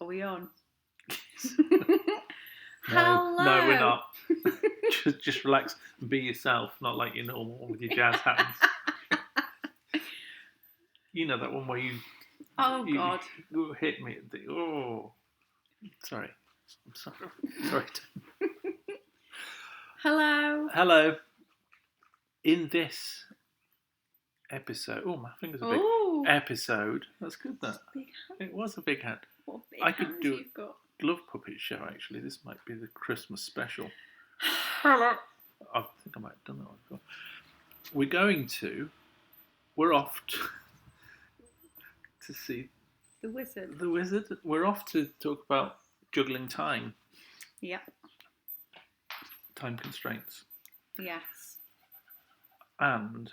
Are we on? No, Hello. no, we're not. just relax and be yourself, not like your normal with your jazz hands. You know that one where you God. you hit me. Sorry. I'm sorry. Sorry. Hello. Hello. In this episode, my fingers are big. Ooh. Episode. That's good. That Big hand. it was a big hand. What big I could hands do you've got. Glove puppet show. Actually, this might be the Christmas special. Hello. I think I might have done that one before. We're off to see The Wizard. The Wizard. We're off to talk about juggling time. Yep. Time constraints. Yes. And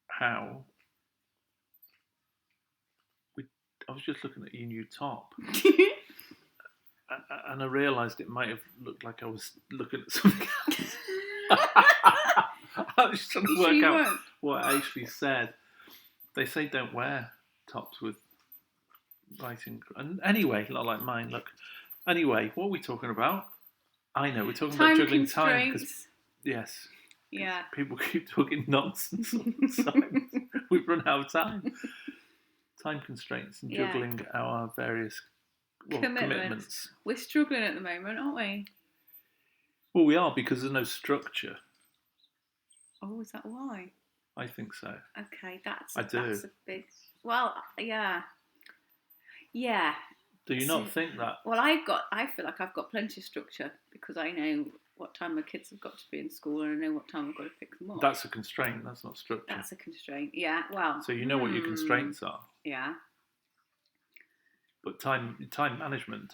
how I was just looking at your new top. And I realised it might have looked like I was looking at something else. I was just trying to work out what I actually said. They say don't wear tops with writing. And anyway, not like mine, look. Anyway, what are we talking about? I know, we're talking about juggling time. Yes. Yeah. People keep talking nonsense all the time. We've run out of time. Time constraints and juggling our various commitments. We're struggling at the moment, aren't we? Well, we are because there's no structure. Oh, is that why? I think so. Okay, that's a big. Well, yeah. Yeah. Do you not think that? Well, I feel like I've got plenty of structure because I know what time my kids have got to be in school and I know what time I've got to pick them up. That's a constraint. That's not structure. That's a constraint. Yeah. Well. So you know what your constraints are. Yeah. But time management,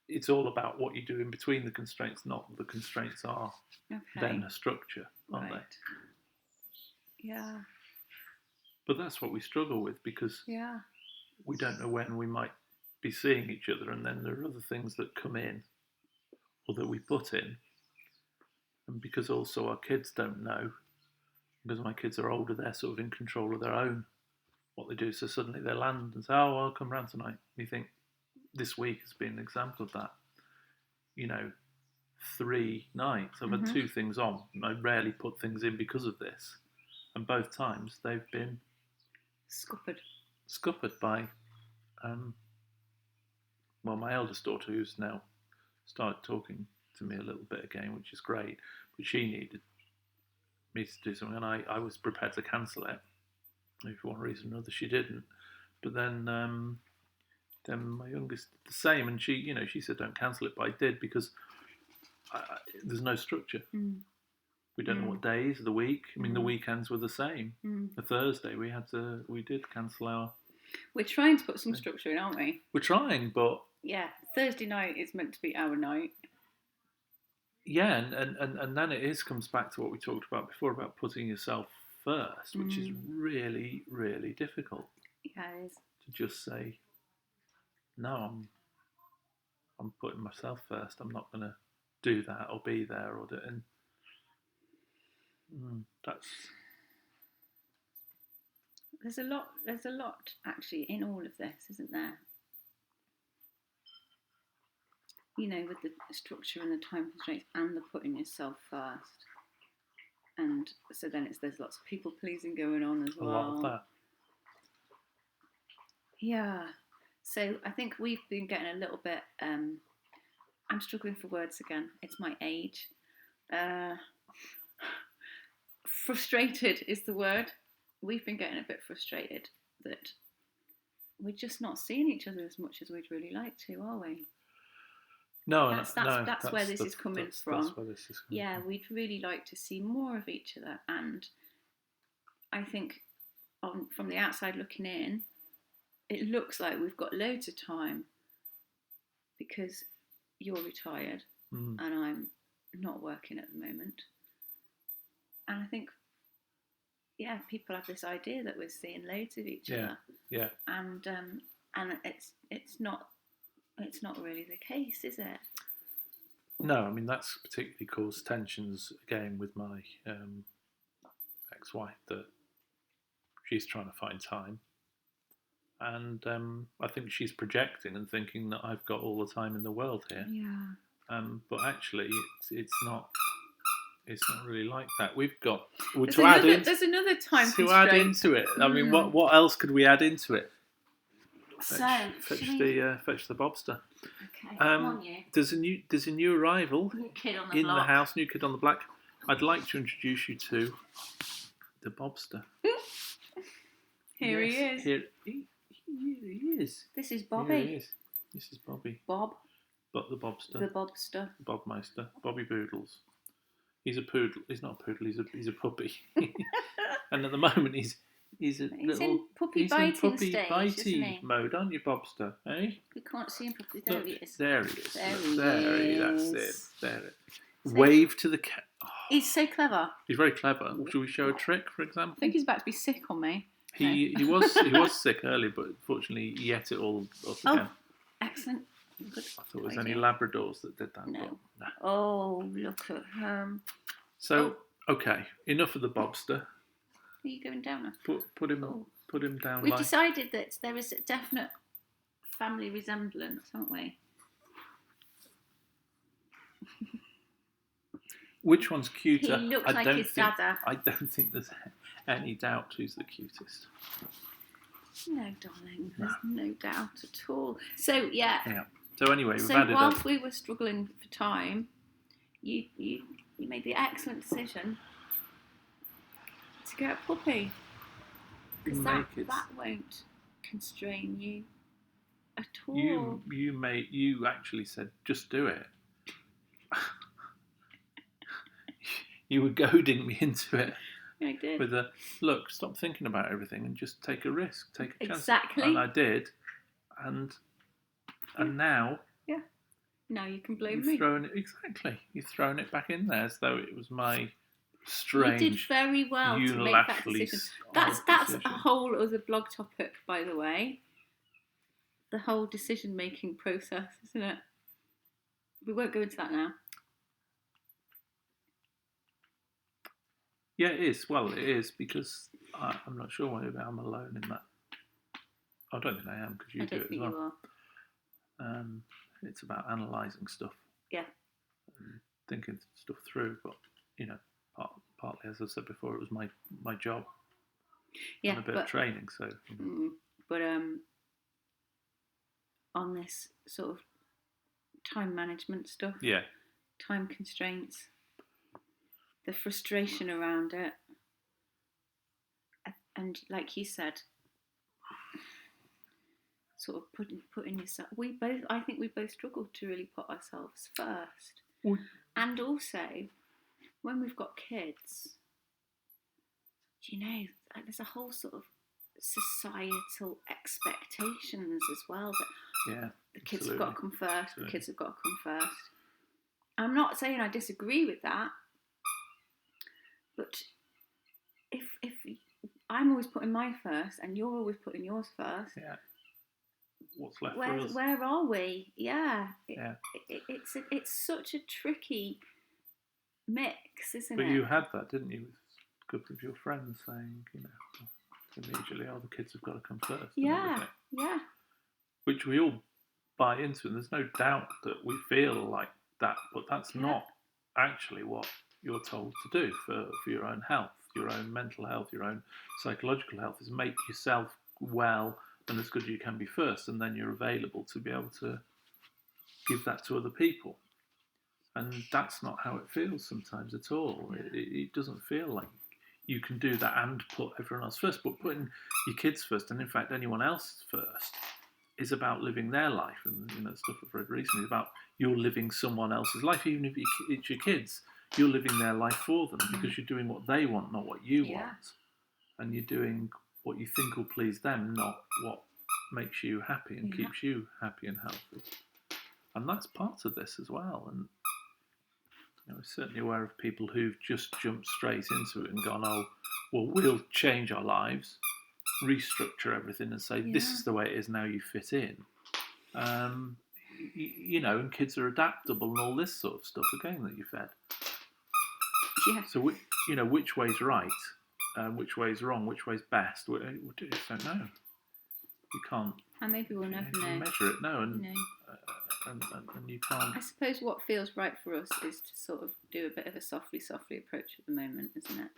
it's all about what you do in between the constraints, not the constraints are then a structure, aren't they? Yeah. But that's what we struggle with because we don't know when we might be seeing each other, and then there are other things that come in or that we put in. And because also our kids don't know, because my kids are older, they're sort of in control of their own what they do. So suddenly they land and say, "Oh, I'll come round tonight." You think this week has been an example of that. 3 nights. I've had 2 things on. And I rarely put things in because of this. And both times they've been scuppered by, my eldest daughter, who's now started talking to me a little bit again, which is great. But she needed me to do something, and I was prepared to cancel it. If for one reason or another, she didn't. But then my youngest did the same, and she said don't cancel it, but I did because there's no structure. We don't know what days of the week. I mean, the weekends were the same. A Thursday we did cancel our. We're trying to put some structure in, aren't we? We're trying, but Thursday night is meant to be our night. Yeah, and then it comes back to what we talked about before about putting yourself first, which is really, really difficult. Yeah, it is. To just say, no, I'm putting myself first. I'm not going to do that or be there or do it. And that's. There's a lot actually in all of this, isn't there? With the structure and the time constraints and the putting yourself first. And so then there's lots of people pleasing going on as well. A lot of that. Yeah. So I think we've been getting a little bit, I'm struggling for words again. It's my age. Frustrated is the word. We've been getting a bit frustrated that we're just not seeing each other as much as we'd really like to, are we? No, that's where this is coming from. That's where this is coming from. We'd really like to see more of each other, and I think from the outside looking in, it looks like we've got loads of time because you're retired and I'm not working at the moment. And I think, people have this idea that we're seeing loads of each other. Yeah. And it's not really the case, is it? No, I mean that's particularly caused tensions again with my ex-wife, that she's trying to find time, and I think she's projecting and thinking that I've got all the time in the world here. Yeah. But actually, it's not. It's not really like that. We've got There's another time to constraint. add into it. I mean, what else could we add into it? Fetch the Bobster. Okay, come on, you. There's a new arrival New kid on in the house. New kid on the block. I'd like to introduce you to the Bobster. Here he is. Here he is. This is Bobby. Here he is. This is Bobby. Bob. But the Bobster. The Bobster. Bobmeister. Bobby Boodles. He's a poodle. He's not a poodle. He's a puppy. And at the moment he's in puppy biting stage, isn't he? mode, aren't you, Bobster? Eh? We can't see him properly. There he is. There he is. There he That's is. it. There it. So Wave to the cat. Oh, he's so clever. he's very clever. Shall we show a trick, for I example? think he's about to be sick on me. He was sick earlier, but unfortunately he ate it all up again. Excellent. Good. I thought it was only Labradors that did that. No. But no. Oh, look at him. So okay, enough of the Bobster. Are you going down now? Put him down. We've decided that there is a definite family resemblance, haven't we? Which one's cuter? He looks like his dada. I don't think there's any doubt who's the cutest. No, darling. There's no doubt at all. So yeah. So anyway, we've added whilst we were struggling for time, you made the excellent decision to get a puppy. Because that won't constrain you at all. You actually said just do it. You were goading me into it. I did. With a look, stop thinking about everything and just take a risk, take a chance. Exactly. And I did, and now. Yeah. Now you can blame you've me. Thrown it exactly. You've thrown it back in there as though it was my strange. You did very well to make that decision. That's decision. a whole other blog topic, by the way. The whole decision-making process, isn't it? We won't go into that now. Yeah, it is. Well, it is because I'm not sure whether I'm alone in that. I don't think I am because you do it as well. You are. It's about analysing stuff. Yeah. And thinking stuff through, but partly, as I said before, it was my job. Yeah, and a bit of training. So. But on this sort of time management stuff. Yeah. Time constraints. The frustration around it, and like you said, sort of putting yourself. I think we both struggled to really put ourselves first, and also when we've got kids, there's a whole sort of societal expectations as well that the kids have got to come first. Absolutely. The kids have got to come first. I'm not saying I disagree with that. But if I'm always putting mine first and you're always putting yours first, what's left for us? Where are we? It's such a tricky mix, isn't it? But you had that, didn't you, with a couple of your friends saying, immediately, the kids have got to come first. Yeah. Which we all buy into, and there's no doubt that we feel like that, but that's not actually what you're told to do for your own health, your own mental health, your own psychological health, is make yourself well and as good as you can be first, and then you're available to be able to give that to other people. And that's not how it feels sometimes at all. It doesn't feel like you can do that and put everyone else first, but putting your kids first, and in fact anyone else first, is about living their life. And stuff I've read recently about you're living someone else's life, even if it's your kids. You're living their life for them because you're doing what they want, not what you want. And you're doing what you think will please them, not what makes you happy and keeps you happy and healthy. And that's part of this as well. And we're certainly aware of people who've just jumped straight into it and gone, we'll change our lives, restructure everything and say, this is the way it is now, you fit in. And kids are adaptable and all this sort of stuff, again, that you fed. Yeah. So, which way's right, which way's wrong, which way's best, we just don't know. You can't. And maybe we'll never know. Measure it, no, and, No. and you can't. I suppose what feels right for us is to sort of do a bit of a softly approach at the moment, isn't it?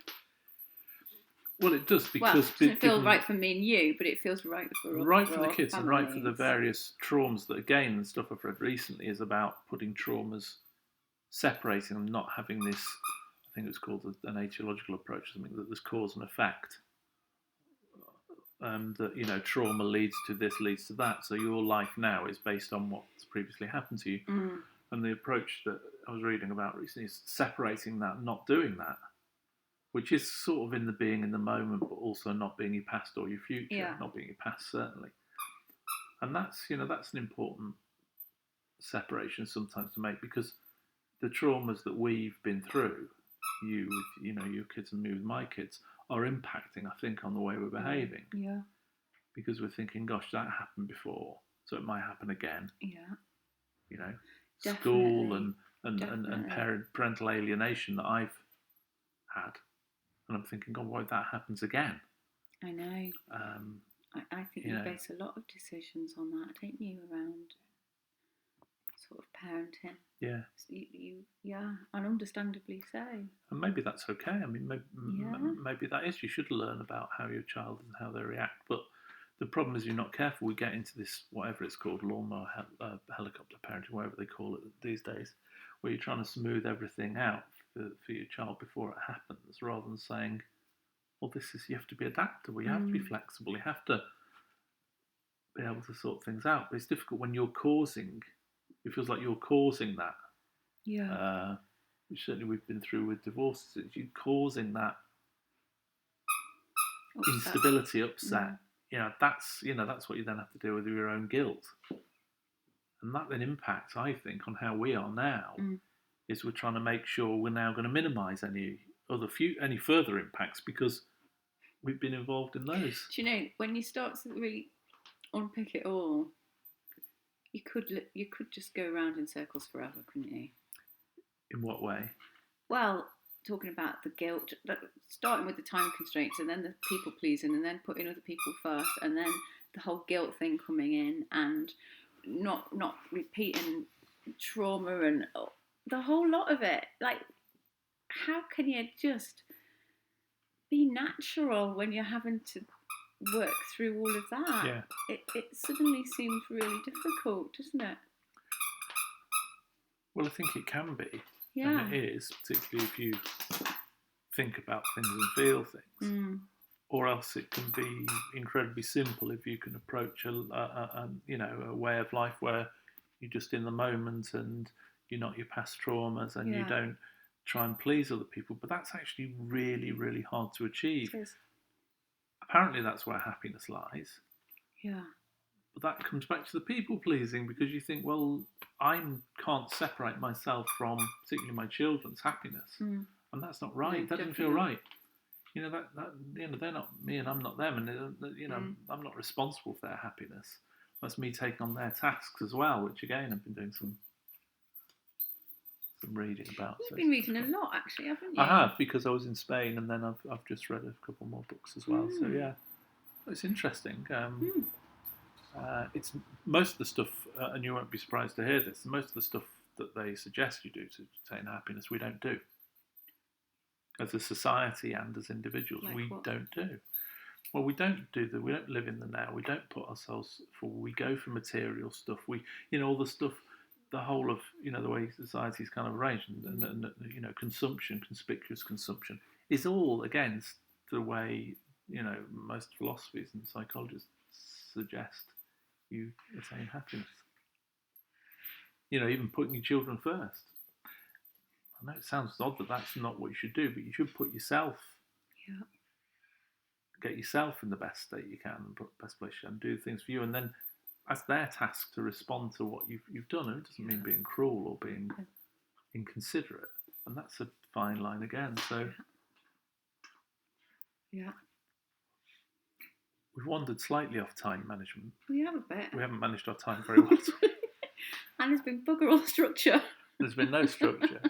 Well, it does, because well, it doesn't feel right for me and you, but it feels right for the kids, and right for the various traumas that, again, the stuff I've read recently is about putting traumas, separating them, not having this. I think it's called an etiological approach, something that there's cause and effect. That trauma leads to this, leads to that. So your life now is based on what's previously happened to you. And the approach that I was reading about recently is separating that, not doing that, which is sort of in the being in the moment, but also not being your past or your future, not being your past certainly. And that's an important separation sometimes to make, because the traumas that we've been through, you with your kids and me with my kids, are impacting, I think, on the way we're behaving. Yeah. Because we're thinking, gosh, that happened before, so it might happen again. Yeah. School and parental alienation that I've had. And I'm thinking, God, what if that happens again? I know. I think you base a lot of decisions on that, don't you, around sort of parenting. Yeah. And understandably so. And maybe that's okay. I mean, maybe that is. You should learn about how your child and how they react. But the problem is, you're not careful. We get into this, whatever it's called, lawnmower, helicopter parenting, whatever they call it these days, where you're trying to smooth everything out for your child before it happens, rather than saying, well, you have to be adaptable, you have to be flexible, you have to be able to sort things out. But it's difficult when it feels like you're causing that. Yeah. Which certainly we've been through with divorces. You're causing that instability, upset. That's what you then have to deal with your own guilt. And that then impacts, I think, on how we are now. Is we're trying to make sure we're now going to minimise any further impacts, because we've been involved in those. Do you know, when you start to really unpick it all, you could just go around in circles forever, couldn't you? In what way? Well, talking about the guilt, starting with the time constraints, and then the people pleasing, and then putting other people first, and then the whole guilt thing coming in, and not repeating trauma and the whole lot of it. Like, how can you just be natural when you're having to work through all of that? Yeah. It suddenly seems really difficult, doesn't it? Well, I think it can be. Yeah. And it is, particularly if you think about things and feel things. Or else it can be incredibly simple if you can approach a way of life where you're just in the moment and you're not your past traumas, and you don't try and please other people. But that's actually really, really hard to achieve. It is. Apparently that's where happiness lies. Yeah. But that comes back to the people pleasing, because you think, well, I can't separate myself from particularly my children's happiness. And that's not right. No, that doesn't feel right. They're not me and I'm not them, and I'm not responsible for their happiness. That's me taking on their tasks as well, which again I've been doing some reading about. You've been reading a lot, actually, haven't you? I have, because I was in Spain, and then I've just read a couple more books as well. So yeah, it's interesting. It's most of the stuff, and you won't be surprised to hear this. Most of the stuff that they suggest you do to attain happiness, we don't do. As a society and as individuals, like we what? don't do. Well, we don't live in the now. We don't put ourselves forward. We go for material stuff. All the stuff, the whole of, the way society's kind of arranged, and consumption, conspicuous consumption, is all against the way, most philosophies and psychologists suggest you attain happiness. Even putting your children first. I know it sounds odd that that's not what you should do, but you should put yourself, get yourself in the best state you can, and put the best place you can, do things for you, and then that's their task to respond to what you've done. And it doesn't mean being cruel or being inconsiderate, and that's a fine line again. So we've wandered slightly off time management. We have a bit. We haven't managed our time very well. And there's been bugger all structure. There's been no structure.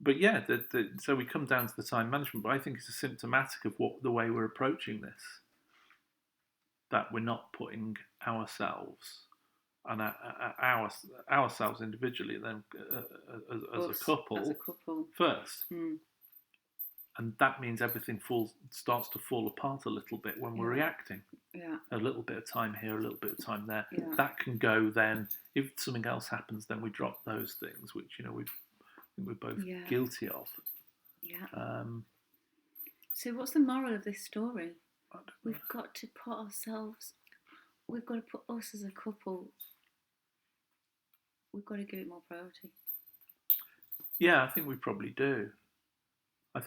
But yeah, so we come down to the time management, but I think it's symptomatic of the way we're approaching this. that we're not putting ourselves and ourselves individually, then as a couple first. And that means everything starts to fall apart a little bit when we're reacting. Yeah. A little bit of time here, a little bit of time there. Yeah. That can go then. If something else happens, then we drop those things, which we're both guilty of. Yeah. So what's the moral of this story? We've got to put us as a couple, we've got to give it more priority. Yeah, I think we probably do.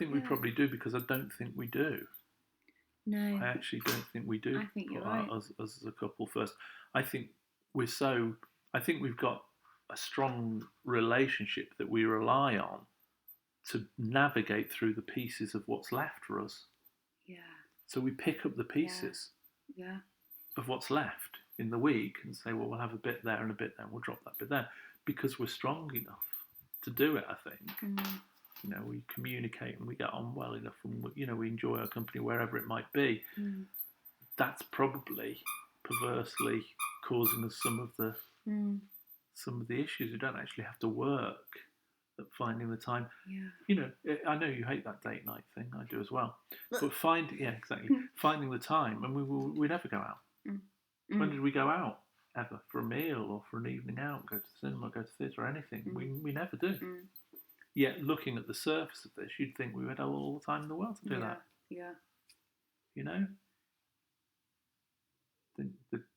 We probably do, because I don't think we do. No. I actually don't think we do. I think you're right. As a couple first. I think we've got a strong relationship that we rely on to navigate through the pieces of what's left for us. Yeah. So we pick up the pieces of what's left in the week and say, well, we'll have a bit there and a bit there, and we'll drop that bit there, because we're strong enough to do it, I think. We communicate and we get on well enough, and we enjoy our company wherever it might be. That's probably perversely causing us some of the issues. We don't actually have to work at finding the time. I know you hate that date night thing. I do as well. But finding the time, and we never go out. When did we go out ever for a meal or for an evening out? Go to the cinema, go to theatre, or anything? We never do. Yet, looking at the surface of this, you'd think we would have all the time in the world to do that. Yeah.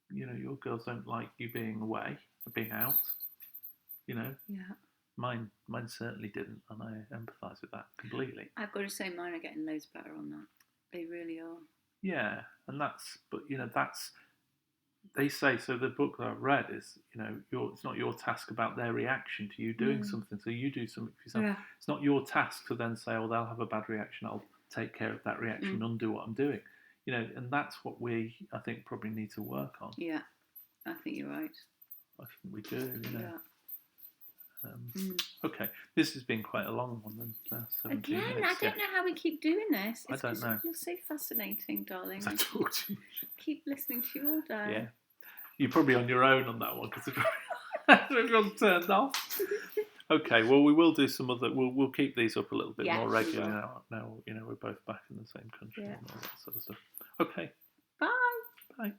Your girls don't like you being away, being out. Yeah. Mine certainly didn't, and I empathise with that completely. I've got to say, mine are getting loads better on that. They really are. Yeah, and they say, so the book that I've read is, it's not your task about their reaction to you doing something, so you do something for yourself. Yeah. It's not your task to then say, oh, they'll have a bad reaction, I'll take care of that reaction, undo what I'm doing. And that's what I think, probably need to work on. Yeah, I think you're right. I think we do, Okay, this has been quite a long one then. 17 Again, minutes. I don't know how we keep doing this. I don't know. You're so fascinating, darling. I talk to you. Keep listening to you all day. Yeah. You're probably on your own on that one, because everyone's turned off. Okay, well, we will do some other. We'll keep these up a little bit more regularly now. We're both back in the same country and all that sort of stuff. Okay. Bye. Bye.